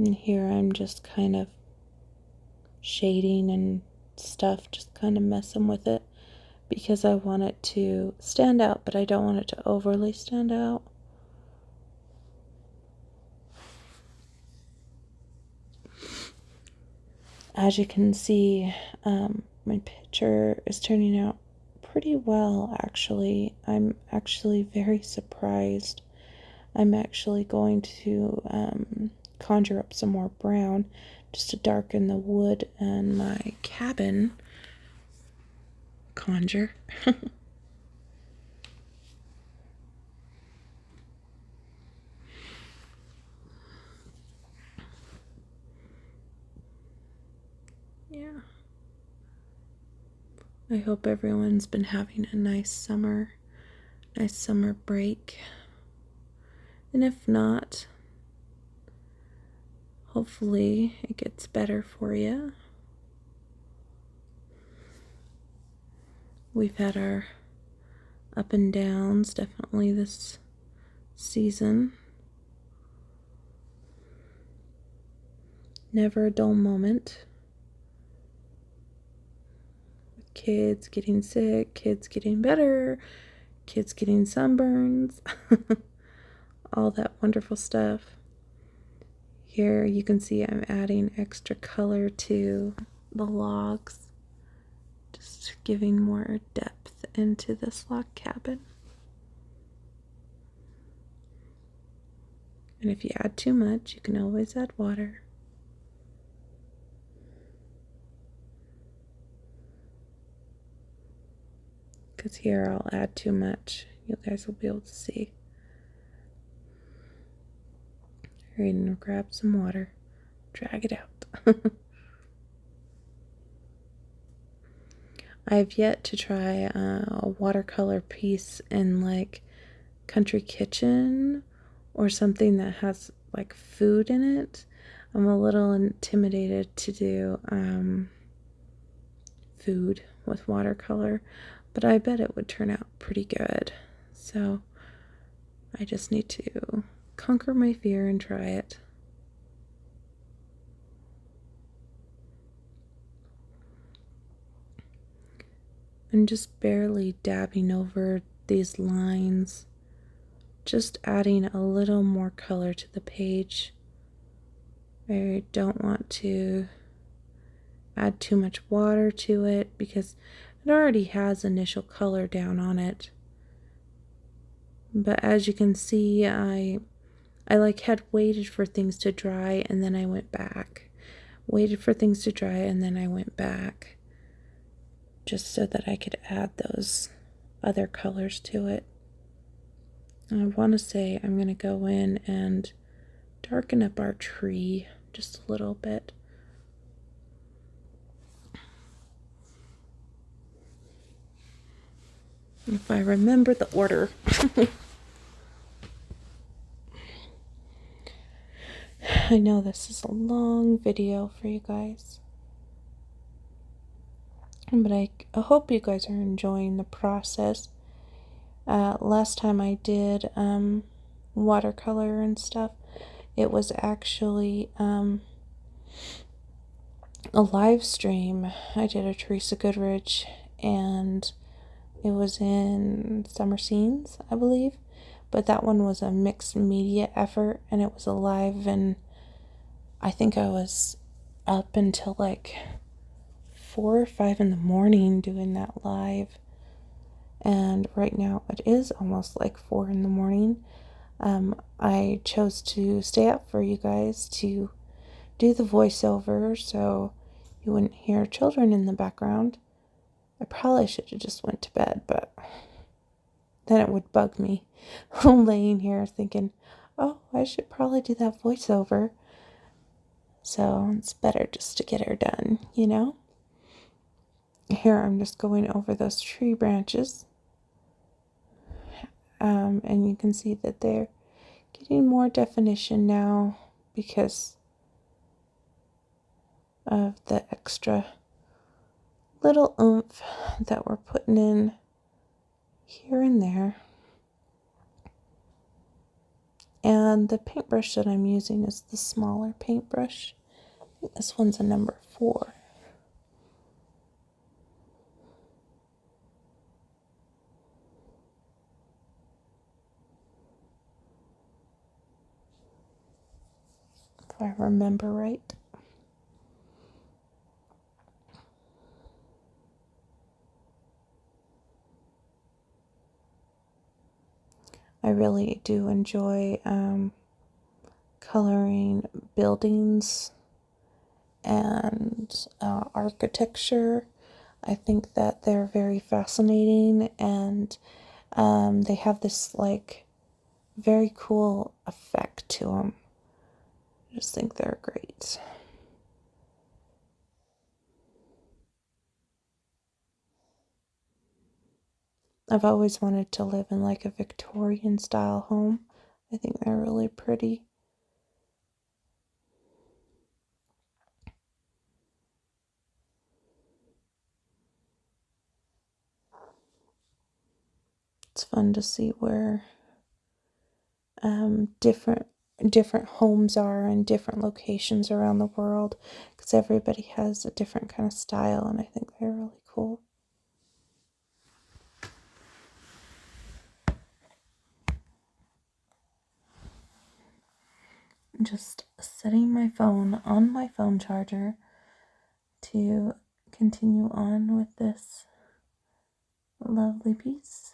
And here I'm just kind of shading and stuff, just kind of messing with it because I want it to stand out, but I don't want it to overly stand out. As you can see, my picture is turning out pretty well, actually. I'm actually very surprised. I'm actually going to conjure up some more brown just to darken the wood and my cabin. Conjure. Yeah. I hope everyone's been having a nice summer break. And if not, hopefully it gets better for you. We've had our up and downs definitely this season. Never a dull moment. Kids getting sick, kids getting better, kids getting sunburns, all that wonderful stuff. Here you can see I'm adding extra color to the logs, just giving more depth into this log cabin. And if you add too much, you can always add water. Because here I'll add too much. You guys will be able to see. Alright, and grab some water. Drag it out. I've yet to try a watercolor piece in like Country Kitchen or something that has like food in it. I'm a little intimidated to do food with watercolor, but I bet it would turn out pretty good. So I just need to conquer my fear and try it. I'm just barely dabbing over these lines, just adding a little more color to the page. I don't want to add too much water to it because it already has initial color down on it. But as you can see, I had waited for things to dry and then I went back. Waited for things to dry and then I went back, just so that I could add those other colors to it. I want to say I'm going to go in and darken up our tree just a little bit. If I remember the order. I know this is a long video for you guys, but I hope you guys are enjoying the process. Last time I did watercolor and stuff, it was actually a live stream. I did a Teresa Goodridge, and it was in Summer Scenes, I believe, but that one was a mixed media effort, and it was a live, and I think I was up until like 4 or 5 in the morning doing that live. And right now it is almost like 4 in the morning. I chose to stay up for you guys to do the voiceover so you wouldn't hear children in the background. I probably should have just went to bed, but then it would bug me laying here thinking, oh, I should probably do that voiceover. So it's better just to get her done, you know? Here I'm just going over those tree branches. And you can see that they're getting more definition now because of the extra little oomph that we're putting in here and there. And the paintbrush that I'm using is the smaller paintbrush. This one's a number 4. If I remember right. I really do enjoy coloring buildings and architecture. I think that they're very fascinating, and they have this like very cool effect to them. I just think they're great. I've always wanted to live in like a Victorian style home. I think they're really pretty. It's fun to see where different homes are in different locations around the world, because everybody has a different kind of style, and I think they're really cool. Just setting my phone on my phone charger to continue on with this lovely piece.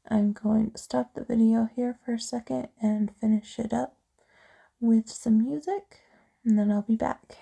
I'm going to stop the video here for a second and finish it up with some music, and then I'll be back.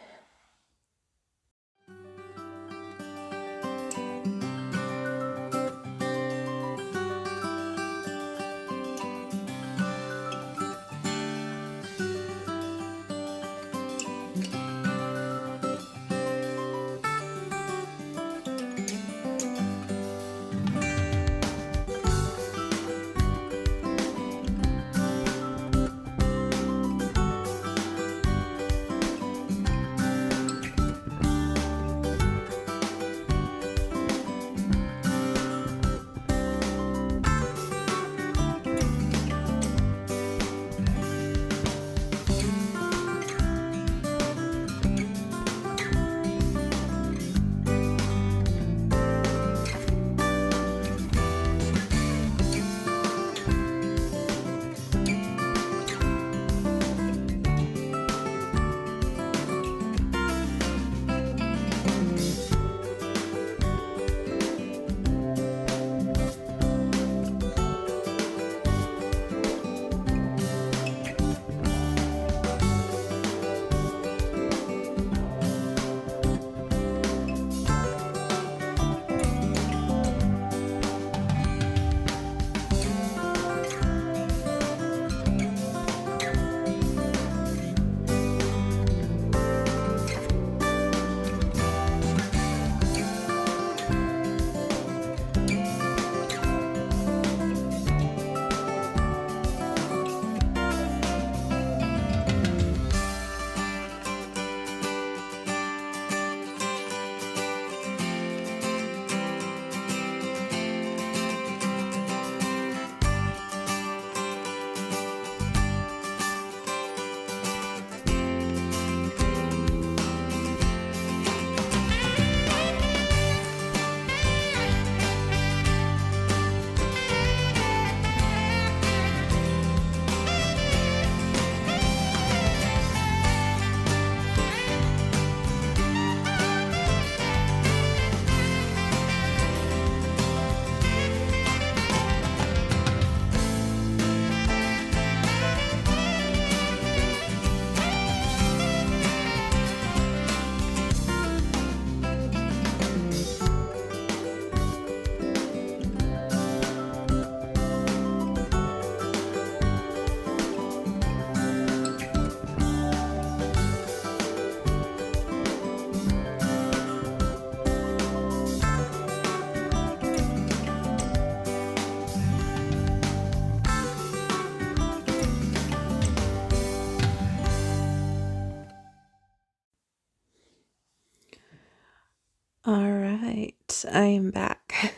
All right, I am back.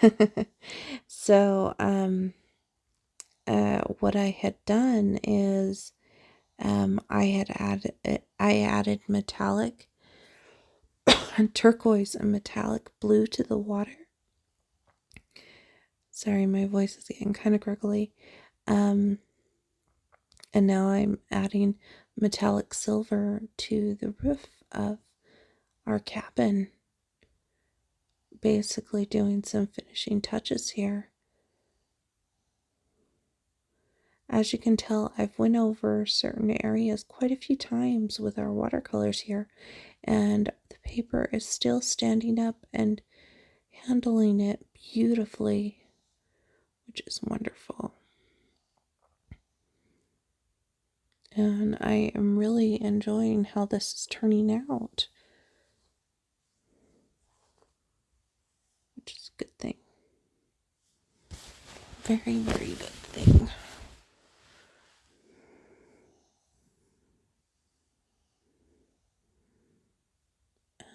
So, what I had done is I added metallic turquoise and metallic blue to the water. Sorry, my voice is getting kind of gurgly. And now I'm adding metallic silver to the roof of our cabin. Basically doing some finishing touches here. As you can tell, I've went over certain areas quite a few times with our watercolors here, and the paper is still standing up and handling it beautifully, which is wonderful. And I am really enjoying how this is turning out, which is a good thing. Very, very good thing.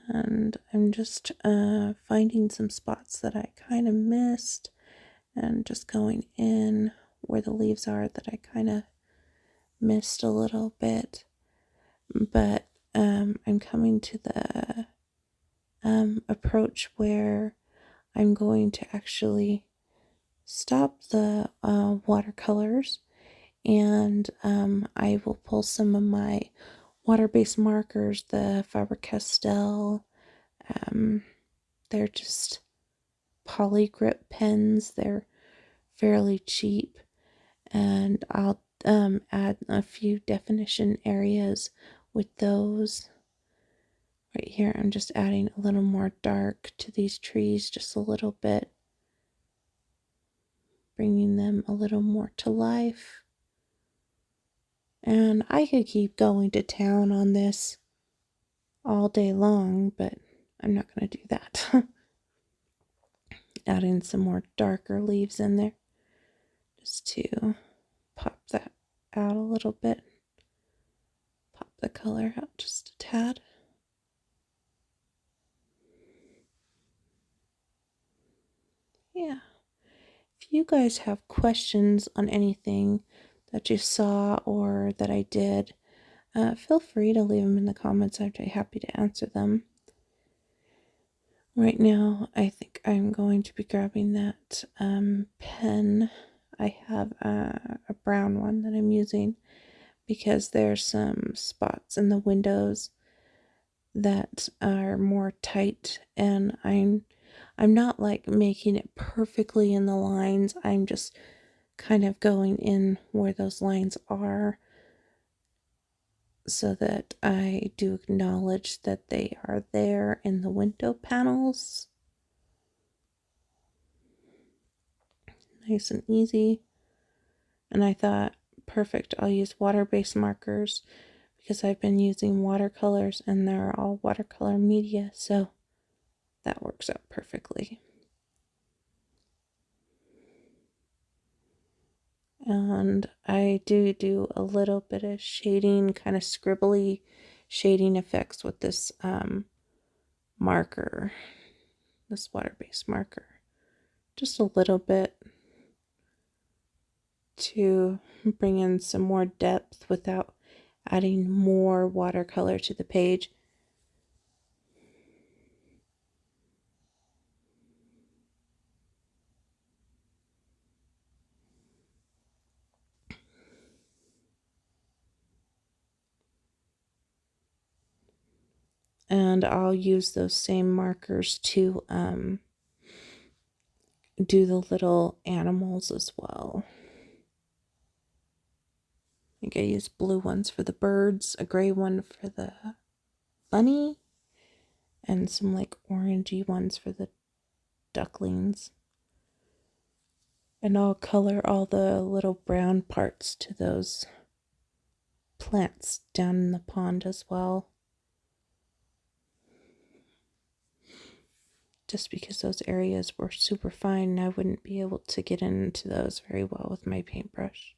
And I'm just finding some spots that I kind of missed and just going in where the leaves are that I kind of missed a little bit. But I'm coming to the approach where I'm going to actually stop the watercolors, and I will pull some of my water-based markers, the Faber-Castell. They're just poly grip pens. They're fairly cheap, and I'll add a few definition areas with those. Right here, I'm just adding a little more dark to these trees, just a little bit, bringing them a little more to life. And I could keep going to town on this all day long, but I'm not going to do that. Adding some more darker leaves in there just to pop that out a little bit. Pop the color out just a tad. Yeah. If you guys have questions on anything that you saw or that I did, feel free to leave them in the comments. I'd be happy to answer them. Right now, I think I'm going to be grabbing that pen. I have a brown one that I'm using because there's some spots in the windows that are more tight, and I'm not like making it perfectly in the lines. I'm just kind of going in where those lines are so that I do acknowledge that they are there in the window panels. Nice and easy. And I thought, perfect, I'll use water-based markers because I've been using watercolors and they're all watercolor media, so that works out perfectly. And I do a little bit of shading, kind of scribbly shading effects with this marker, this water-based marker. Just a little bit to bring in some more depth without adding more watercolor to the page. And I'll use those same markers to do the little animals as well. I think I used blue ones for the birds, a gray one for the bunny, and some like orangey ones for the ducklings. And I'll color all the little brown parts to those plants down in the pond as well. Just because those areas were super fine and I wouldn't be able to get into those very well with my paintbrush.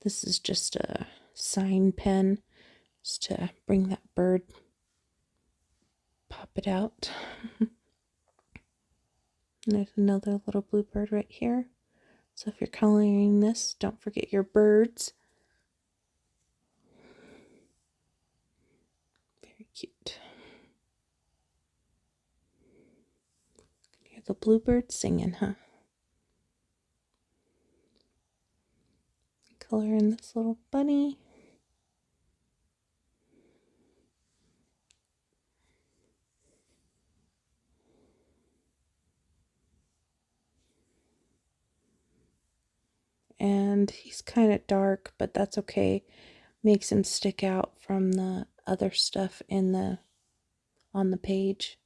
This is just a sign pen, just to bring that bird, pop it out. And there's another little blue bird right here. So if you're coloring this, don't forget your birds. Very cute. You can hear the bluebirds singing, huh? Color in this little bunny. And he's kind of dark, but that's okay. Makes him stick out from the other stuff in the on the page.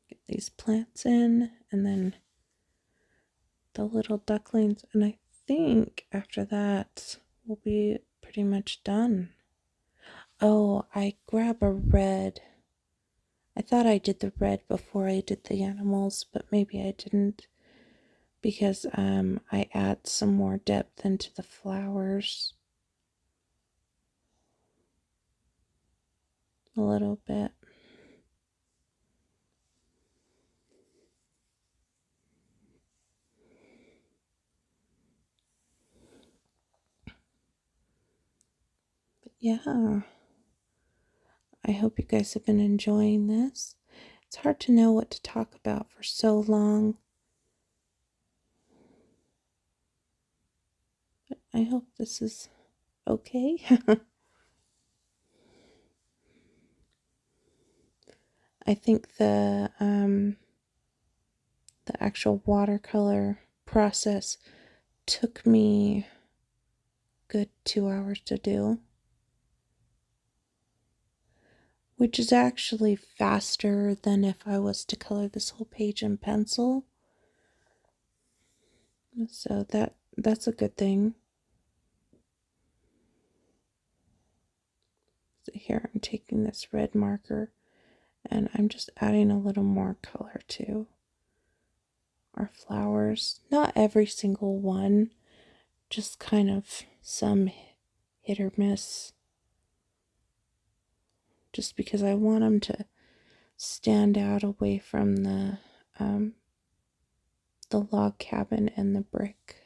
Get these plants in, and then the little ducklings, and I think after that we'll be pretty much done. Oh, I grab a red. I thought I did the red before I did the animals, but maybe I didn't, because I add some more depth into the flowers a little bit. But yeah, I hope you guys have been enjoying this. It's hard to know what to talk about for so long, but I hope this is okay. I think the actual watercolor process took me good 2 hours to do, which is actually faster than if I was to color this whole page in pencil. So that's a good thing. So here I'm taking this red marker and I'm just adding a little more color to our flowers. Not every single one, just kind of some hit or miss, just because I want them to stand out away from the log cabin and the brick.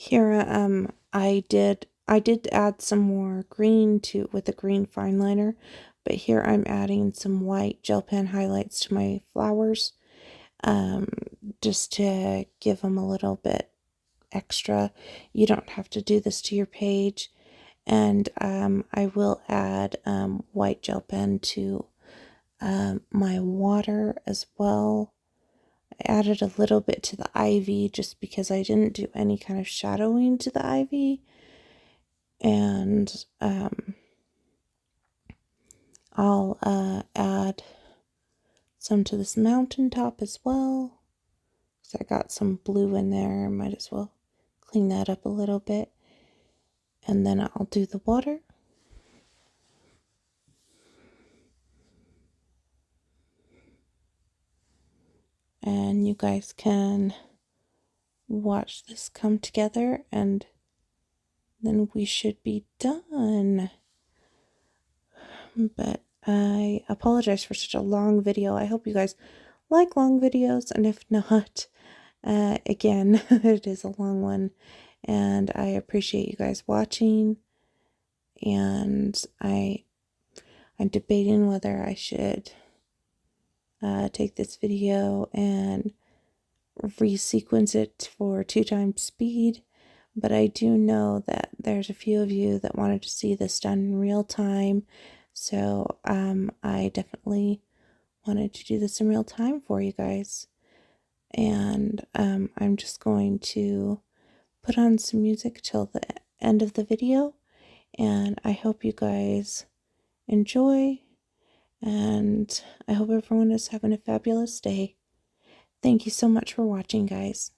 Here, I did add some more green to with a green fine liner, but here I'm adding some white gel pen highlights to my flowers, just to give them a little bit extra. You don't have to do this to your page. And I will add white gel pen to my water as well. I added a little bit to the ivy just because I didn't do any kind of shadowing to the ivy. And I'll add some to this mountaintop as well. So I got some blue in there. Might as well clean that up a little bit. And then I'll do the water. And you guys can watch this come together, and then we should be done. But I apologize for such a long video. I hope you guys like long videos, and if not, again, it is a long one, and I appreciate you guys watching. And I'm debating whether I should take this video and resequence it for 2x speed, but I do know that there's a few of you that wanted to see this done in real time, so I definitely wanted to do this in real time for you guys. And I'm just going to put on some music till the end of the video, and I hope you guys enjoy, and I hope everyone is having a fabulous day. Thank you so much for watching, guys.